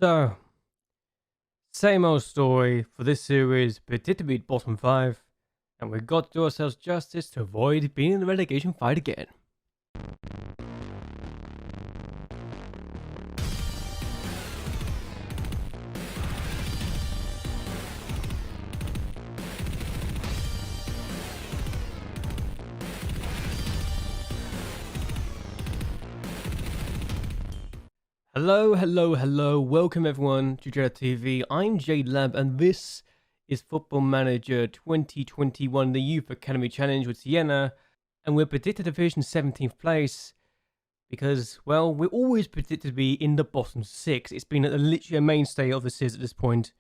So, same old story for this series, predicted to beat bottom 5, and we've got to do ourselves justice to avoid being in the relegation fight again. Hello, welcome everyone to JLABTV. I'm JLAB and this is Football Manager 2021, the Youth Academy Challenge with Siena, and we're predicted to finish in 17th place because, well, we're always predicted to be in the bottom 6. It's been literally a mainstay of the series at this point.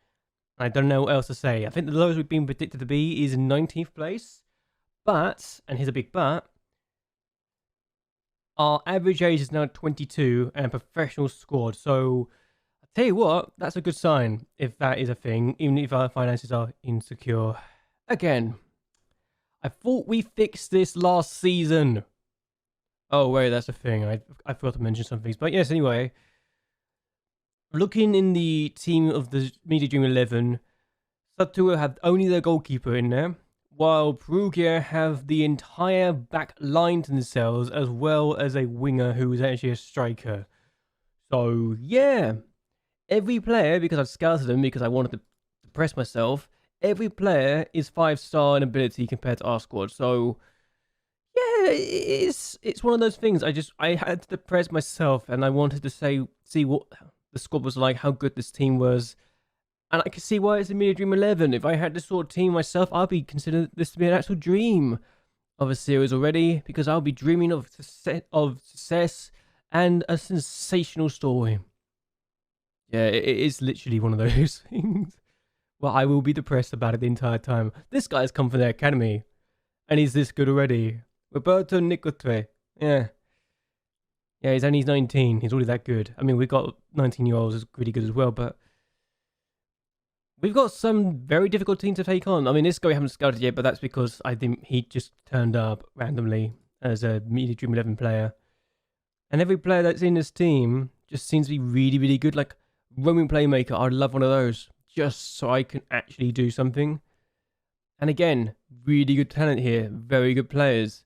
I don't know what else to say. I think the lowest we've been predicted to be is in 19th place, but, and here's a big but, our average age is now 22 and a professional squad. So, I'll tell you what, that's a good sign if that is a thing, even if our finances are insecure. Again, I thought we fixed this last season. Oh, wait, that's a thing. I forgot to mention some things. But yes, anyway. Looking in the team of the Media Dream 11, Satua have only their goalkeeper in there, while Perugia have the entire back line to themselves, as well as a winger who is actually a striker. So, yeah. Every player, because I've scouted them, because I wanted to press myself, every player is 5-star in ability compared to our squad. So, yeah, it's one of those things. I had to press myself, and I wanted to see what the squad was like, how good this team was. And I can see why it's a Media Dream 11. If I had this sort of team myself, I'd be considering this to be an actual dream of a series already, because I'll be dreaming of success and a sensational story. Yeah, it is literally one of those things. Well, I will be depressed about it the entire time. This guy's come from the academy, and he's this good already. Roberto Nicotre. Yeah. Yeah, he's 19. He's already that good. I mean, we've got 19-year-olds is really good as well, but we've got some very difficult teams to take on. I mean, this guy we haven't scouted yet, but that's because I think he just turned up randomly as a Media Dream 11 player. And every player that's in this team just seems to be really, really good. Like, roaming playmaker, I'd love one of those, just so I can actually do something. And again, really good talent here, very good players.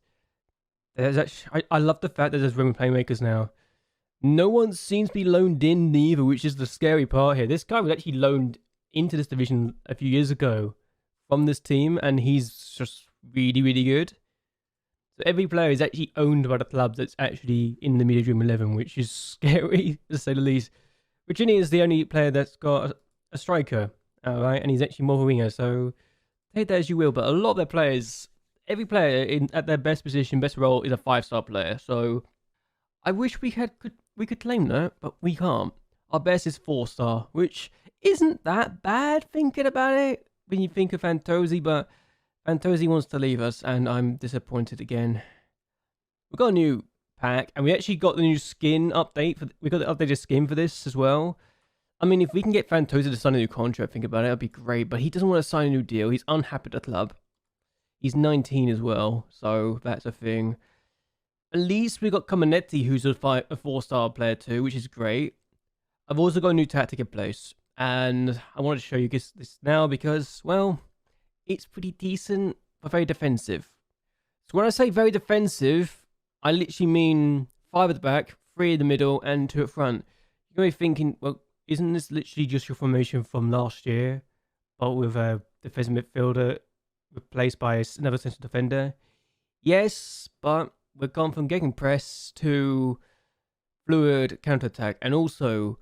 There's actually, I love the fact that there's roaming playmakers now. No one seems to be loaned in neither, which is the scary part here. This guy was actually loaned into this division a few years ago from this team, and he's just really, really good. So every player is actually owned by the club that's actually in the Media Dream 11, which is scary, to say the least. Virginia is the only player that's got a striker, right? And he's actually more of a winger, so take that as you will. But a lot of their players, every player at their best position, best role, is a 5-star player. So I wish we could claim that, but we can't. Our best is 4-star, which isn't that bad thinking about it when you think of Fantozzi, but Fantozzi wants to leave us, and I'm disappointed again. We've got a new pack, and we actually got the new skin update. We got the updated skin for this as well. I mean, if we can get Fantozzi to sign a new contract, think about it, that'd be great. But he doesn't want to sign a new deal. He's unhappy at the club. He's 19 as well, so that's a thing. At least we got Cominetti, who's a 4-star player too, which is great. I've also got a new tactic in place, and I wanted to show you this now because, well, it's pretty decent, but very defensive. So when I say very defensive, I literally mean 5 at the back, 3 in the middle, and 2 at front. You're going to be thinking, well, isn't this literally just your formation from last year, but with a defensive midfielder replaced by another central defender? Yes, but we've gone from getting press to fluid counter-attack, and also,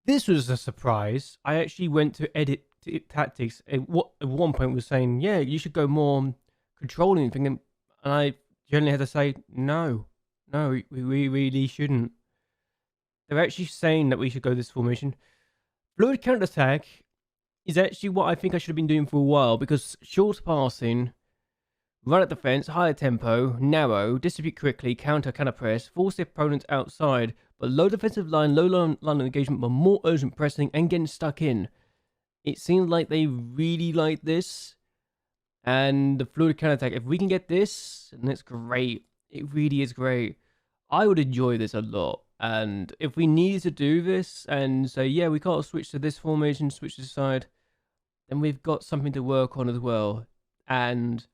this was a surprise. I actually went to edit tactics. At one point was saying, yeah, you should go more controlling, thinking, and I generally had to say, no, we really shouldn't. They're actually saying that we should go this formation. Fluid counter-attack is actually what I think I should have been doing for a while, because short passing, run at defense, higher tempo, narrow, distribute quickly, counter press, force the opponent outside, but low defensive line, low line engagement, but more urgent pressing and getting stuck in. It seems like they really like this. And the fluid counter-attack, if we can get this, then it's great. It really is great. I would enjoy this a lot. And if we need to do this and say, yeah, we can't switch to this formation, switch to this side, then we've got something to work on as well. And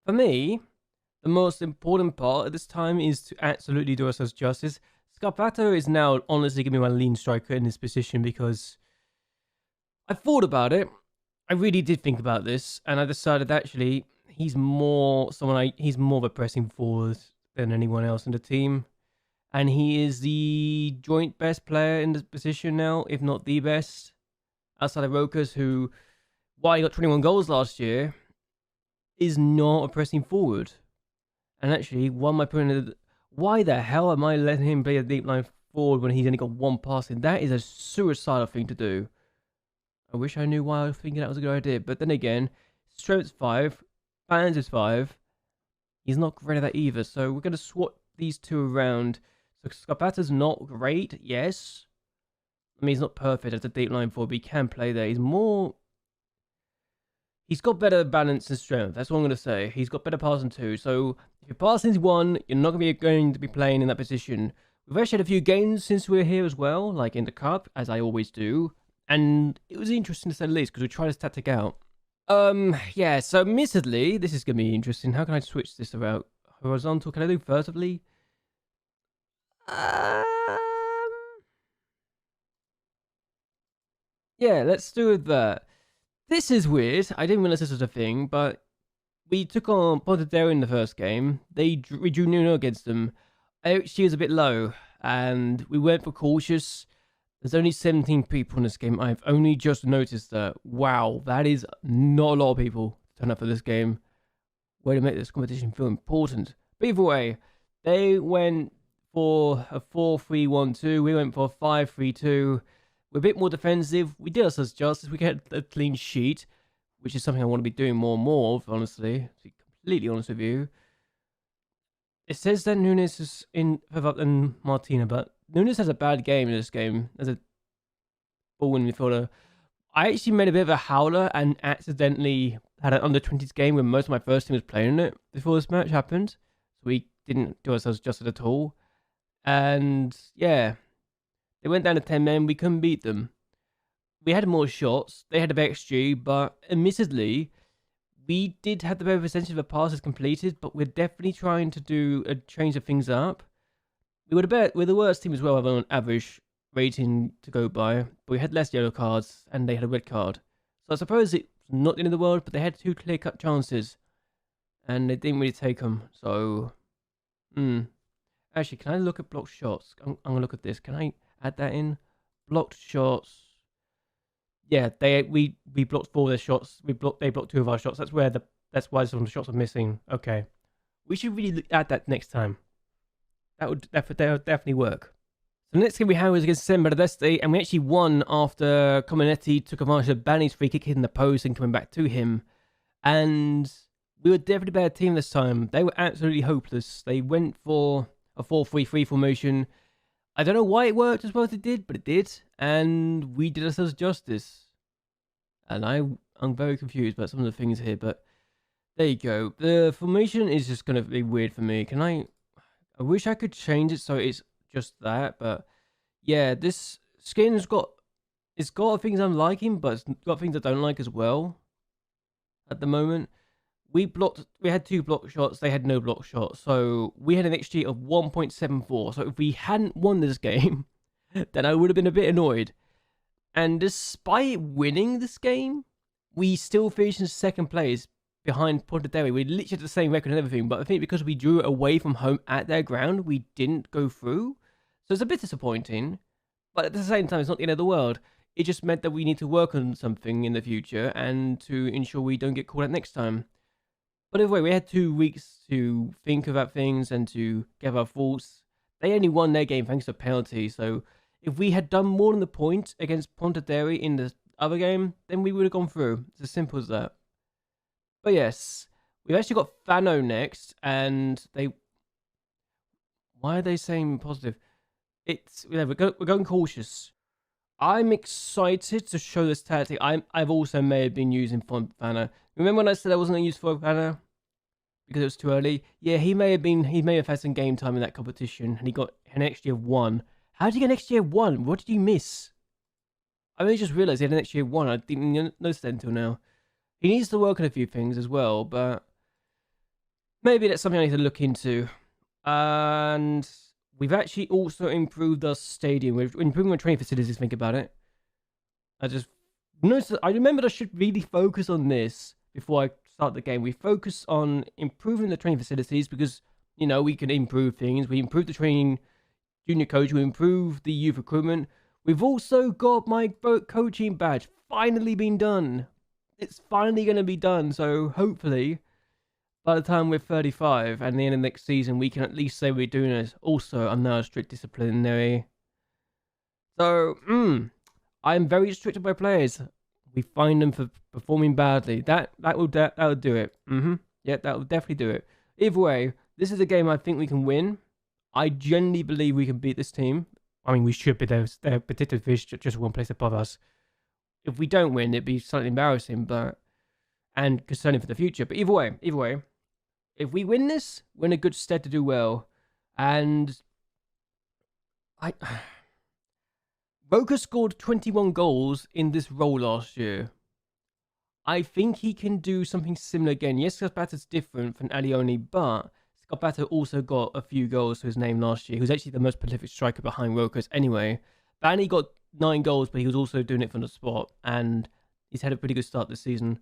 for me, the most important part at this time is to absolutely do ourselves justice. Scarpato is now honestly giving me my lean striker in this position because I thought about it. I really did think about this, and I decided actually he's more he's more of a pressing forward than anyone else in the team, and he is the joint best player in the position now, if not the best, outside of Rokas, who, while he got 21 goals last year, is not a pressing forward. And actually, why the hell am I letting him play a deep line forward when he's only got one passing? That is a suicidal thing to do. I wish I knew why I was thinking that was a good idea. But then again, strength's 5, balance is 5. He's not great at that either. So we're going to swap these two around. So Scarpata's not great, yes. I mean, he's not perfect as a deep line forward, but he can play there. He's got better balance and strength. That's what I'm going to say. He's got better passing too. So if your passing's 1, you're not going to be playing in that position. We've actually had a few games since we're here as well, like in the cup, as I always do. And it was interesting to say the least, because we tried this tactic out. Yeah, so admittedly, this is going to be interesting. How can I switch this about? Horizontal, can I do vertically? Yeah, let's do that. This is weird. I didn't realize this was a thing, but we took on Pontedera in the first game. We drew Nuno against them. She was a bit low, and we went for cautious. There's only 17 people in this game. I've only just noticed that. Wow, that is not a lot of people to turn up for this game. Way to make this competition feel important. But either way, they went for a 4-3-1-2. We went for a 5-3-2. We're a bit more defensive. We did ourselves justice. We get a clean sheet, which is something I want to be doing more and more of, honestly. To be completely honest with you. It says that Nunes is in further up than Martina, but Nunes has a bad game in this game as a ball-winning midfielder. I actually made a bit of a howler and accidentally had an under-20s game when most of my first team was playing in it before this match happened. So we didn't do ourselves justice at all. And yeah, they went down to 10 men. We couldn't beat them. We had more shots. They had a better XG, but admittedly, we did have the better percentage of passes completed, but we're definitely trying to do a change of things up. We're the worst team as well, on average rating to go by, but we had less yellow cards and they had a red card. So I suppose it's not the end of the world, but they had 2 clear-cut chances and they didn't really take them. So, actually, can I look at blocked shots? I'm gonna look at this. Can I add that in? Blocked shots. Yeah, we blocked 4 of their shots. They blocked 2 of our shots. That's why some of the shots are missing. Okay, we should really add that next time. That would definitely work. So the next game we had was against San Bernardeste, and we actually won after Cominetti took advantage of Banny's free kick hitting the post and coming back to him. And we were definitely a better team this time. They were absolutely hopeless. They went for a 4-3-3 formation. I don't know why it worked as well as it did, but it did. And we did ourselves justice. And I'm very confused about some of the things here, but there you go. The formation is just going to be weird for me. I wish I could change it so it's just that, but yeah, this skin's got things I'm liking, but it's got things I don't like as well. At the moment, we had 2 block shots, they had no block shots, so we had an XG of 1.74. So if we hadn't won this game, then I would have been a bit annoyed. And despite winning this game, we still finished in 2nd place behind Pontedera. We literally had the same record and everything, but I think because we drew it away from home at their ground, we didn't go through. So it's a bit disappointing, but at the same time, it's not the end of the world. It just meant that we need to work on something in the future and to ensure we don't get caught out next time. But anyway, we had 2 weeks to think about things and to get our thoughts. They only won their game thanks to a penalty, so if we had done more than the point against Pontedera in the other game, then we would have gone through. It's as simple as that. But yes, we've actually got Fano next, and why are they saying positive? We're going cautious. I'm excited to show this tactic. I've also may have been using Fano. Remember when I said I wasn't going to use Fano? because it was too early. Yeah, he may have had some game time in that competition, and he got an extra 1. How did you get an extra 1? What did you miss? I only just realised he had an extra 1. I didn't notice that until now. He needs to work on a few things as well, but maybe that's something I need to look into. And we've actually also improved our stadium. We've improved our training facilities, think about it. I just noticed I remembered I should really focus on this before I start the game. We focus on improving the training facilities because, you know, we can improve things. We improve the training junior coach. We improve the youth recruitment. We've also got my coaching badge finally been done. It's finally going to be done. So hopefully by the time we're 35 and the end of next season, we can at least say we're doing this. Also, I'm now a strict disciplinary. So, I'm very strict with my players. We find them for performing badly. That will do it. Yeah, that will definitely do it. Either way, this is a game I think we can win. I genuinely believe we can beat this team. I mean, we should be there. They're particular fish, just one place above us. If we don't win, it'd be slightly embarrassing, and concerning for the future. But either way, if we win this, we're in a good stead to do well. And Roker scored 21 goals in this role last year. I think he can do something similar again. Yes, Scott's different from Alioni, but Scott also got a few goals to his name last year. He was actually the most prolific striker behind Roker's anyway. Banny got 9 goals, but he was also doing it from the spot, and he's had a pretty good start this season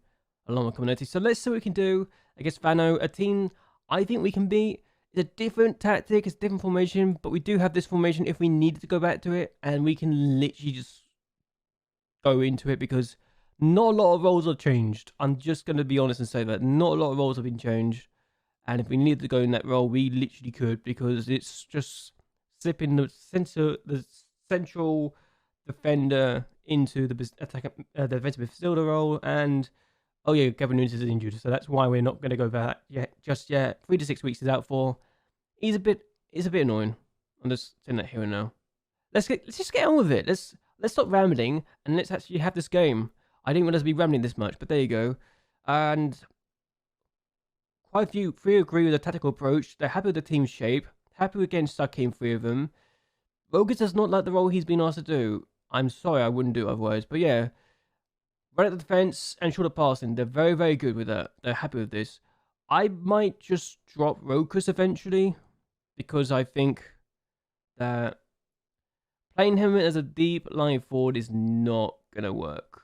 along with community. So let's see what we can do against Vano, a team I think we can beat. It's a different tactic, it's a different formation, but we do have this formation if we needed to go back to it, and we can literally just go into it because not a lot of roles have changed. I'm just going to be honest and say that not a lot of roles have been changed, and if we needed to go in that role, we literally could, because it's just slipping the central defender into the defensive midfielder role, and oh yeah, Gavin Nunes is injured, so that's why we're not going to go that just yet. 3 to 6 weeks is out for. He's a bit annoying. I'm just saying that here and now. Let's just get on with it. Let's stop rambling and let's actually have this game. I didn't want us to be rambling this much, but there you go. And quite a few 3 agree with the tactical approach. They're happy with the team shape. Happy with getting stuck in 3 of them. Rogas does not like the role he's been asked to do. I'm sorry, I wouldn't do it otherwise. But yeah. Run at the defense and short of passing. They're very, very good with that. They're happy with this. I might just drop Rokas eventually, because I think that playing him as a deep line forward is not going to work.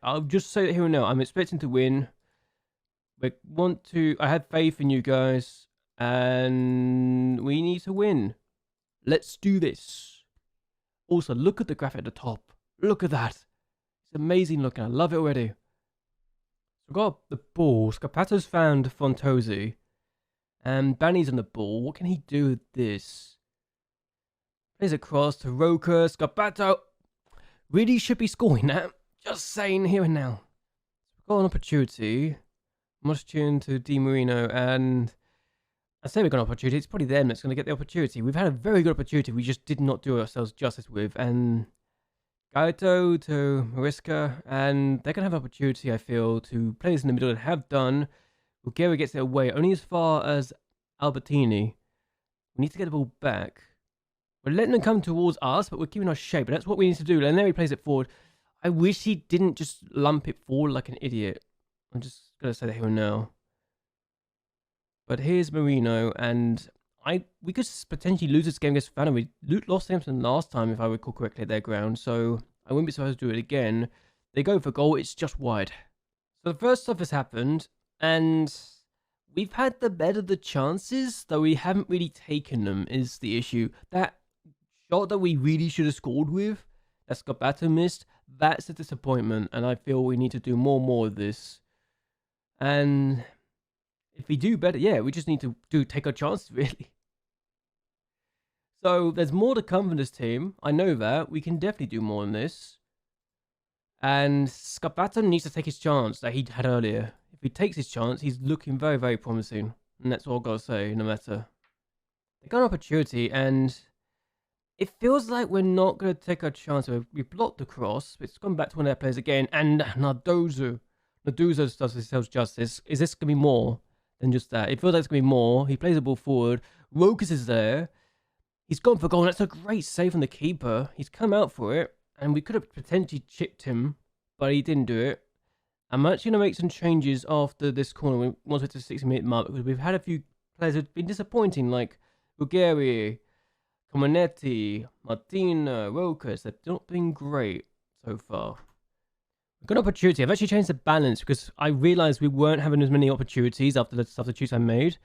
I'll just say it here and now. I'm expecting to win. I have faith in you guys, and we need to win. Let's do this. Also, look at the graphic at the top. Look at that. It's amazing looking. I love it already. So we've got the ball. Scapato's found Fontosi. And Banny's on the ball. What can he do with this? Plays across to Roker. Scapato really should be scoring that. Just saying here and now. We've got an opportunity. Must tune to Di Marino. And I say we've got an opportunity. It's probably them that's going to get the opportunity. We've had a very good opportunity. We just did not do ourselves justice with. And Gaito to Mariska, and they're going to have an opportunity, I feel, to play this in the middle and have done. Bulgaria gets it away, only as far as Albertini. We need to get the ball back. We're letting them come towards us, but we're keeping our shape, and that's what we need to do. And there he plays it forward. I wish he didn't just lump it forward like an idiot. I'm just going to say that here and now. But here's Marino, and we could potentially lose this game against Fana. We lost Hampton last time, if I recall correctly, at their ground, so I wouldn't be supposed to do it again. They go for goal, it's just wide. So the first stuff has happened, and we've had the better of the chances, though we haven't really taken them, is the issue. That shot that we really should have scored with, that Scobato missed, that's a disappointment, and I feel we need to do more of this. And if we do better, yeah, we just need to take our chances, really. So there's more to come from this team. I know that. We can definitely do more than this. And Scapato needs to take his chance that he had earlier. If he takes his chance, he's looking very, very promising. And that's all I've got to say, no matter. They got an opportunity, and it feels like we're not going to take our chance. We blocked the cross. It's gone back to one of their players again. And Nardozo does himself justice. Is this going to be more? than just that. It feels like it's going to be more. He plays the ball forward. Rokas is there. He's gone for goal. That's a great save from the keeper. He's come out for it. And we could have potentially chipped him, but he didn't do it. I'm actually going to make some changes after this corner once we're to the 60-minute mark, because we've had a few players who've been disappointing, like Bulgari, Comanetti, Martina, Rokas. They've not been great so far. We've got an opportunity. I've actually changed the balance because I realised we weren't having as many opportunities after the substitutes I made.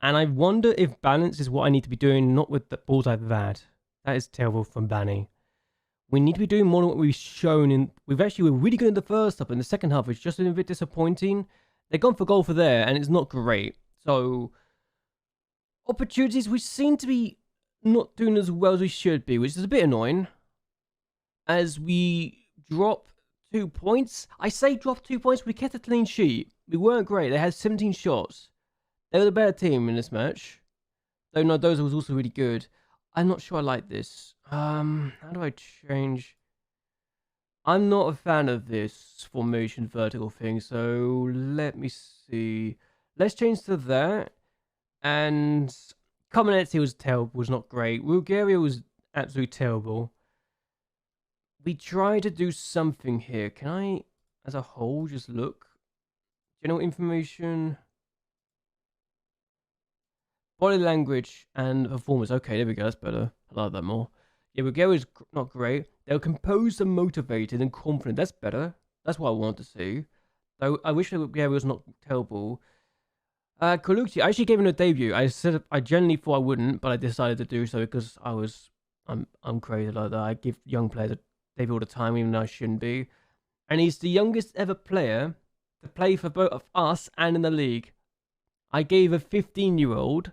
And I wonder if balance is what I need to be doing, not with the balls I've had. That is terrible from Banny. We need to be doing more than what we've shown in... We're really good in the first half. In the second half, it's just a bit disappointing. They've gone for goal for there, and it's not great. So, opportunities, we seem to be not doing as well as we should be, which is a bit annoying. As we drop 2 points. I say drop 2 points, we kept a clean sheet. We weren't great. They had 17 shots. They were the better team in this match. Though no, those was also really good. I'm not sure I like this. How do I change? I'm not a fan of this formation vertical thing, so let me see. Let's change to that. And Comanetti was terrible, was not great. Bulgaria was absolutely terrible. We try to do something here. Can I, as a whole, just look? General information. Body language and performance. Okay, there we go. That's better. I like that more. Yeah, Bulgaria's not great. They were composed and motivated and confident. That's better. That's what I want to see. Though I wish Bulgaria was not terrible. Colucci, I actually gave him a debut. I said I generally thought I wouldn't, but I decided to do so because I'm crazy like that. I give young players a debut all the time, even though I shouldn't be. And he's the youngest ever player to play for both of us and in the league. I gave a 15-year-old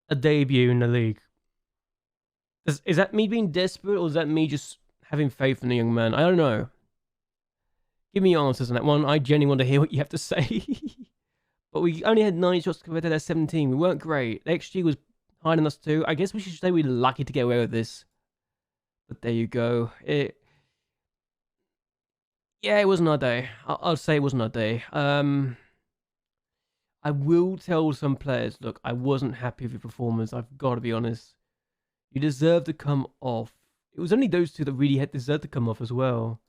a debut in the league. Is that me being desperate, or is that me just having faith in the young man? I don't know. Give me your answers on that one. I genuinely want to hear what you have to say. But we only had 9 shots compared to their 17. We weren't great. The XG was higher than us too. I guess we should say we're lucky to get away with this. But there you go. Yeah, it wasn't our day. I'll say it wasn't our day. I will tell some players, look, I wasn't happy with your performance. I've got to be honest. You deserve to come off. It was only those two that really had deserved to come off as well.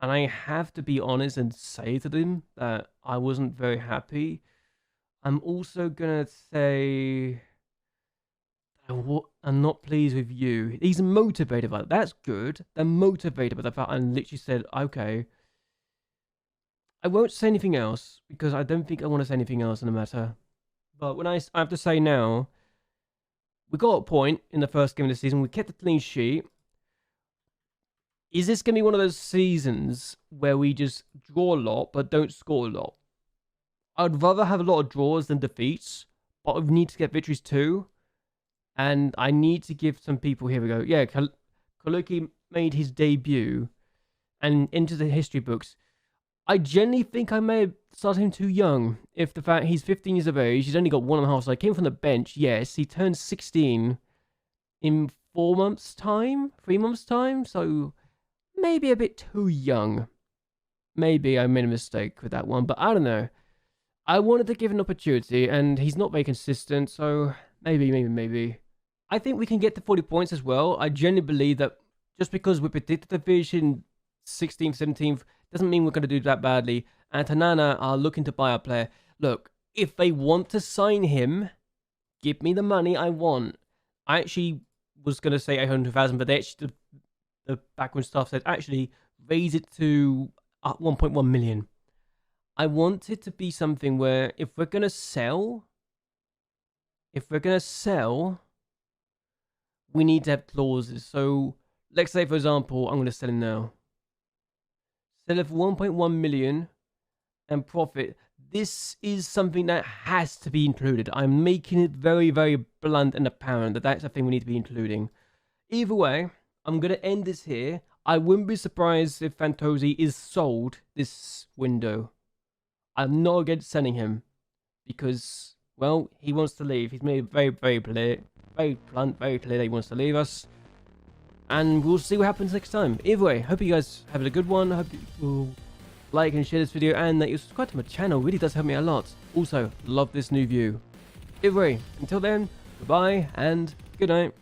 And I have to be honest and say to them that I wasn't very happy. I'm also going to say I'm not pleased with you. He's motivated by that. That's good. They're motivated by the fact I literally said, okay. I won't say anything else because I don't think I want to say anything else in the matter. But when I have to say now, we got a point in the first game of the season. We kept a clean sheet. Is this going to be one of those seasons where we just draw a lot but don't score a lot? I'd rather have a lot of draws than defeats, but we need to get victories too. And I need to give some people, here we go. Yeah, Kaluki made his debut and into the history books. I genuinely think I may have started him too young. If the fact he's 15 years of age, he's only got 1.5, so I came from the bench. Yes, he turned 16 in 4 months' time, 3 months' time, so maybe a bit too young. Maybe I made a mistake with that one, but I don't know. I wanted to give him an opportunity, and he's not very consistent, so maybe. I think we can get to 40 points as well. I genuinely believe that just because we predicted the division 16th, 17th, doesn't mean we're going to do that badly. And Tanana are looking to buy our player. Look, if they want to sign him, give me the money I want. I actually was going to say 800,000, but they actually, the background staff said, actually, raise it to 1.1 million. I want it to be something where if we're going to sell, we need to have clauses. So, let's say, for example, I'm going to sell him now. Sell it for 1.1 million and profit. This is something that has to be included. I'm making it very, very blunt and apparent that that's a thing we need to be including. Either way, I'm going to end this here. I wouldn't be surprised if Fantozzi is sold this window. I'm not against selling him because, well, he wants to leave. He's made it very, very clear, very blunt, very clear that he wants to leave us. And we'll see what happens next time. Either way, hope you guys have a good one. I hope you will like and share this video, and that you subscribe to my channel. Really does help me a lot. Also, love this new view. Either way, until then, goodbye and good night.